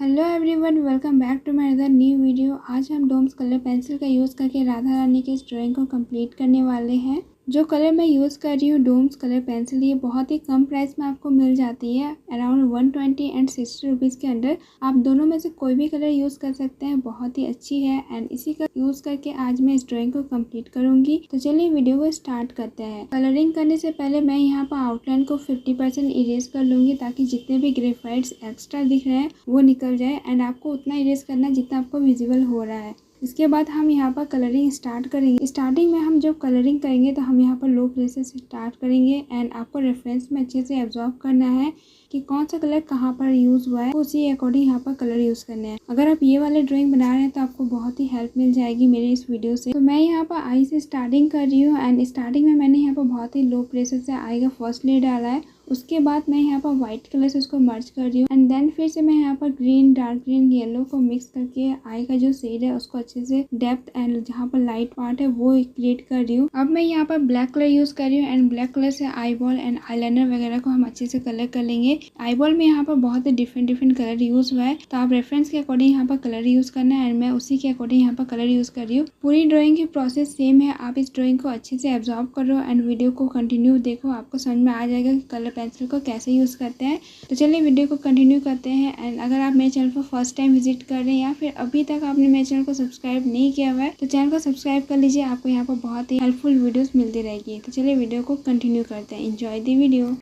Hello everyone, welcome back to my other new video. आज हम Doms colour pencil का use करके राधा रानी के इस ड्राइंग को कंप्लीट करने वाले हैं। जो कलर मैं यूज़ कर रही हूँ डोम्स कलर पेंसिल, ये बहुत ही कम प्राइस में आपको मिल जाती है, अराउंड 120 एंड 60 रुपीज़ के अंदर। आप दोनों में से कोई भी कलर यूज़ कर सकते हैं, बहुत ही अच्छी है। एंड इसी का यूज़ करके आज मैं इस ड्राइंग को कंप्लीट करूँगी। तो चलिए वीडियो को स्टार्ट करते हैं। कलरिंग करने से पहले मैं यहाँ पर आउटलाइन को 50% इरेज कर लूँगी, ताकि जितने भी ग्रेफाइट्स एक्स्ट्रा दिख रहे हैं वो निकल जाए। एंड आपको उतना इरेज करना जितना आपको विजिबल हो रहा है। इसके बाद हम यहाँ पर कलरिंग स्टार्ट करेंगे। स्टार्टिंग में हम जब कलरिंग करेंगे तो हम यहाँ पर लो प्लेसेस से स्टार्ट करेंगे। एंड आपको रेफरेंस में अच्छे से एब्जॉर्ब करना है कि कौन सा कलर कहाँ पर यूज़ हुआ है, उसी अकॉर्डिंग यहाँ पर कलर यूज़ करने हैं। अगर आप ये वाले ड्राइंग बना रहे हैं तो आपको बहुत ही हेल्प मिल जाएगी मेरे इस वीडियो से। तो मैं यहाँ पर आई से स्टार्टिंग कर रही हूँ। एंड स्टार्टिंग में मैंने यहाँ पर बहुत ही लो प्लेसेस से आई का फर्स्ट लेयर डाला है। उसके बाद मैं यहाँ पर व्हाइट कलर से उसको मर्ज कर रही हूँ। एंड देन फिर से मैं यहाँ पर ग्रीन, डार्क ग्रीन, येलो को मिक्स करके आई का जो शेड है उसको अच्छे से डेप्थ एंड जहाँ पर लाइट पार्ट है वो क्रिएट कर रही हूँ। अब मैं यहाँ पर ब्लैक कलर यूज कर रही हूँ। एंड ब्लैक कलर से आई बॉल एंड आईलाइनर वगैरह को हम अच्छे से कलर कर लेंगे। आई बॉल में यहाँ पर बहुत ही डिफरेंट कलर यूज हुआ है, तो आप रेफरेंस के अकॉर्डिंग यहाँ पर कलर यूज करना है। एंड मैं उसी के अकॉर्डिंग यहाँ पर कलर यूज कर रही हूँ। पूरी ड्रॉइंग की प्रोसेस सेम है। आप इस ड्रॉइंग को अच्छे से एब्जॉर्ब करो एंड वीडियो को कंटिन्यू देखो, आपको समझ में आ जाएगा कि कलर पेंसिल को कैसे यूज़ करते हैं। तो चलिए वीडियो को कंटिन्यू करते हैं। एंड अगर आप मेरे चैनल को फर्स्ट टाइम विजिट कर रहे हैं या फिर अभी तक आपने मेरे चैनल को सब्सक्राइब नहीं किया हुआ है तो चैनल को सब्सक्राइब कर लीजिए। आपको यहाँ पर बहुत ही हेल्पफुल वीडियोस मिलती रहेगी। तो चलिए वीडियो को कंटिन्यू करते हैं। Enjoy the video.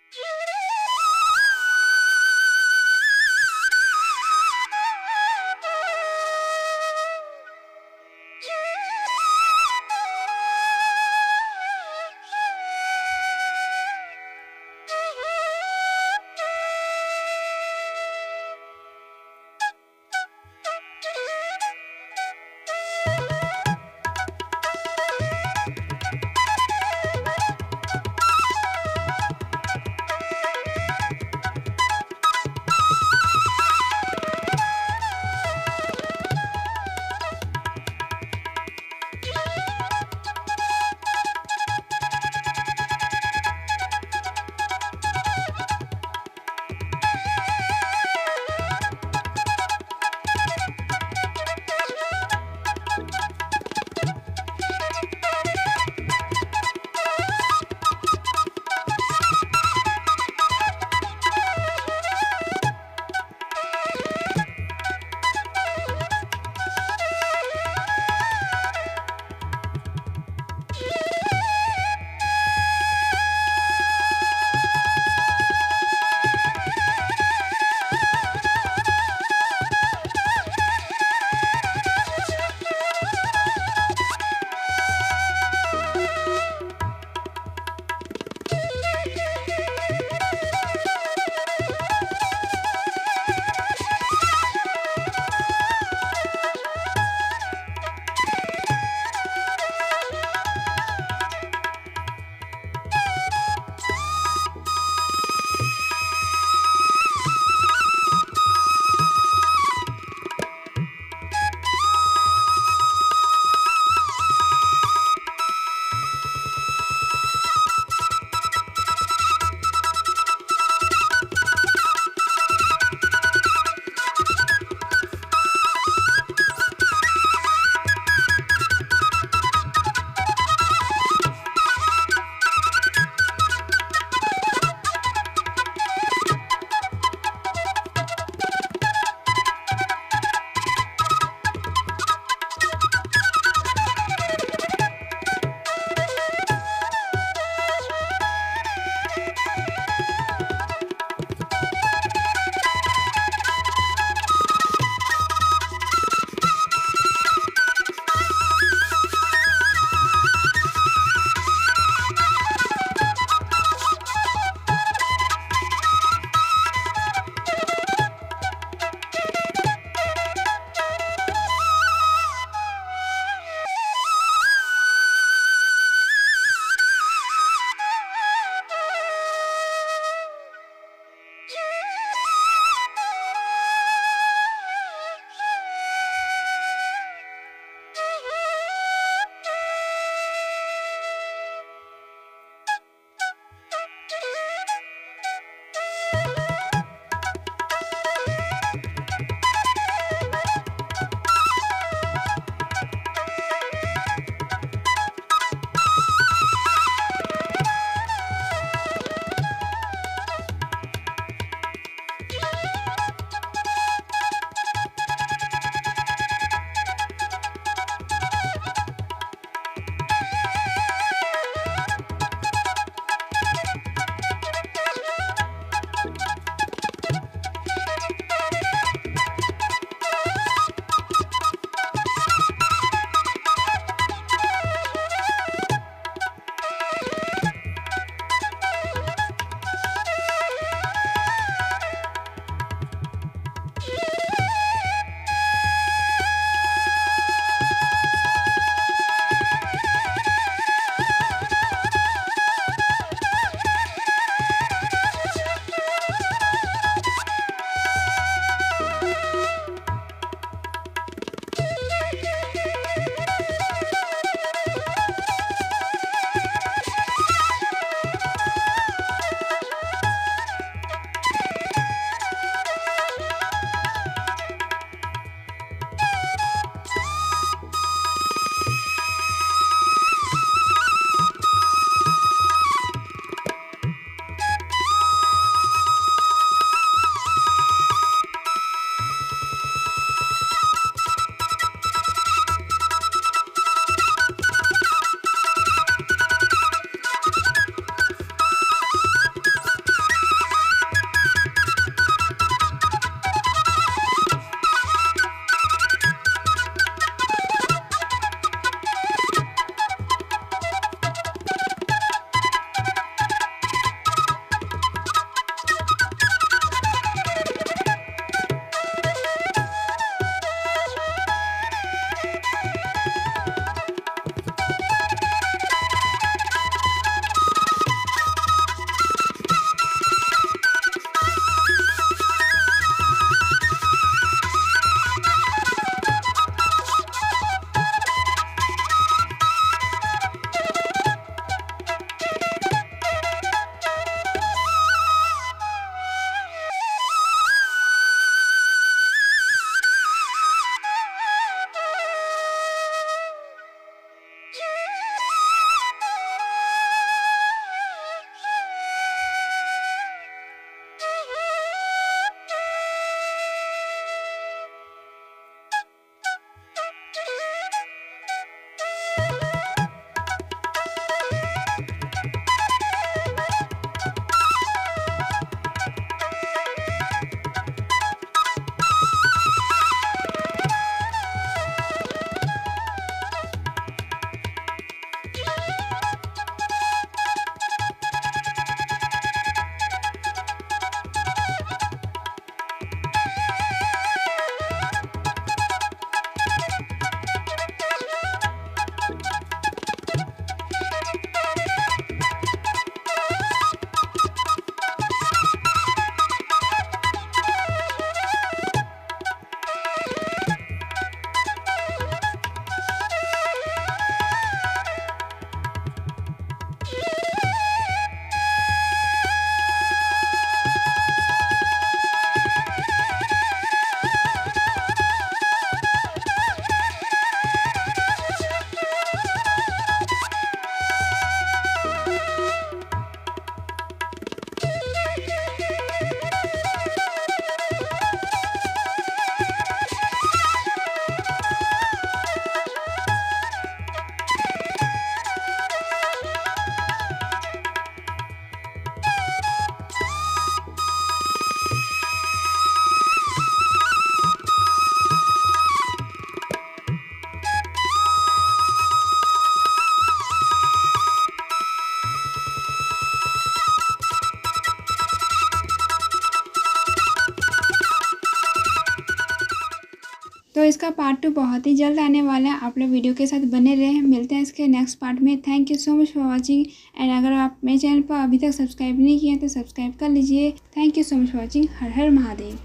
तो इसका पार्ट 2 बहुत ही जल्द आने वाला है। आप लोग वीडियो के साथ बने रहें। मिलते हैं इसके नेक्स्ट पार्ट में। Thank you so much for watching. And अगर आप मेरे चैनल पर अभी तक सब्सक्राइब नहीं किए तो सब्सक्राइब कर लीजिए। Thank you so much for watching. Her her Mahadev.